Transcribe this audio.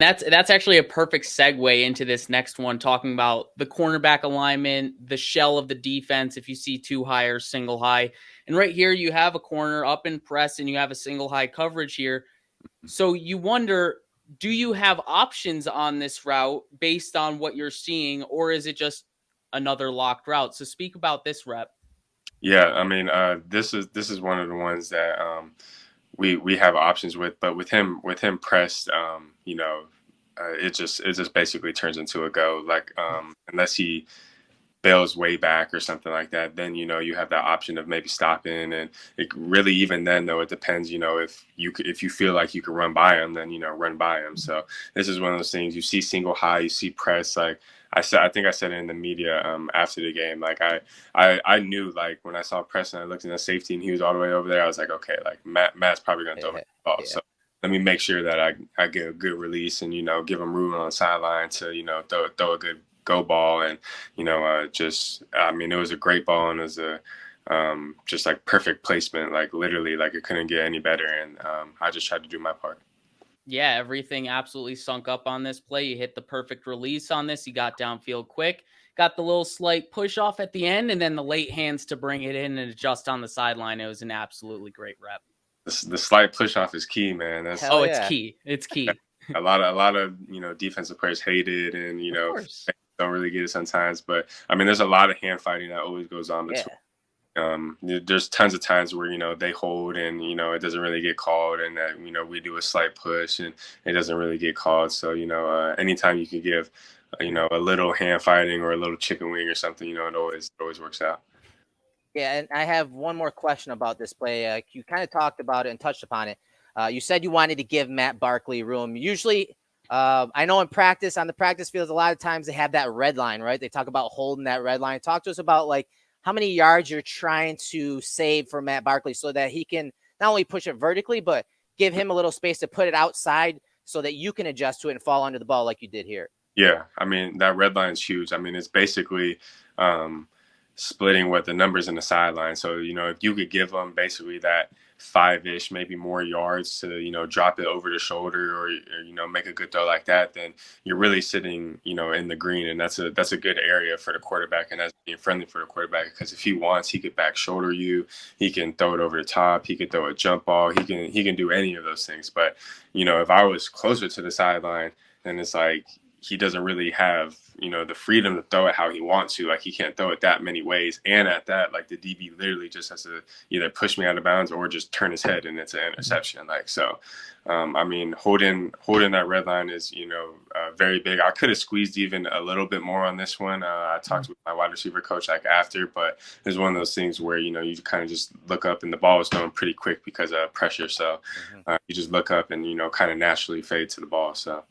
That's actually a perfect segue into this next one, talking about the cornerback alignment, the shell of the defense, if you see two high or single high. And right here, you have a corner up in press and you have a single high coverage here. So you wonder, do you have options on this route based on what you're seeing, or is it just another locked route? So speak about this rep. Yeah, I mean, this is one of the ones that we have options with, but with him pressed, it just basically turns into a go. Like unless he bails way back or something like that, then you have that option of maybe stopping. And it really, even then though, it depends. If you feel like you can run by him, then run by him. So this is one of those things. You see single high, you see press. Like I think I said it in the media after the game. Like I knew, like when I saw press and I looked in the safety and he was all the way over there, I was like, okay, like Matt's probably gonna throw the ball. Yeah. So let me make sure that I get a good release and give him room on the sideline to throw a good go ball. And it was a great ball, and it was a just like perfect placement, like literally, like it couldn't get any better. And I just tried to do my part. Yeah, everything absolutely sunk up on this play. You hit the perfect release on this. You got downfield quick, got the little slight push off at the end, and then the late hands to bring it in and adjust on the sideline. It was an absolutely great rep. The slight push off is key, man. It's key. It's key. A lot of defensive players hate it, and don't really get it sometimes. But I mean, there's a lot of hand fighting that always goes on between. There's tons of times where they hold and it doesn't really get called, and that we do a slight push and it doesn't really get called. So anytime you can give a little hand fighting or a little chicken wing or something, it always works out. Yeah, and I have one more question about this play. You kind of talked about it and touched upon it. You said you wanted to give Matt Barkley room. Usually, I know in practice, on the practice fields, a lot of times they have that red line, right? They talk about holding that red line. Talk to us about like how many yards you're trying to save for Matt Barkley so that he can not only push it vertically, but give him a little space to put it outside so that you can adjust to it and fall under the ball like you did here. Yeah, I mean, that red line is huge. I mean, it's basically splitting what the numbers in the sideline. So, if you could give them basically that 5-ish, maybe more yards to, drop it over the shoulder or make a good throw like that, then you're really sitting, in the green. And that's a good area for the quarterback. And that's being friendly for the quarterback, because if he wants, he could back shoulder you, he can throw it over the top, he could throw a jump ball, he can do any of those things. But, if I was closer to the sideline, then it's like, he doesn't really have, the freedom to throw it how he wants to. Like, he can't throw it that many ways. And at that, like, the DB literally just has to either push me out of bounds or just turn his head and it's an interception. Like, so, I mean, holding that red line is, very big. I could have squeezed even a little bit more on this one. I talked with my wide receiver coach like after, but it's one of those things where, you kind of just look up and the ball was going pretty quick because of pressure. So you just look up and, kind of naturally fade to the ball. So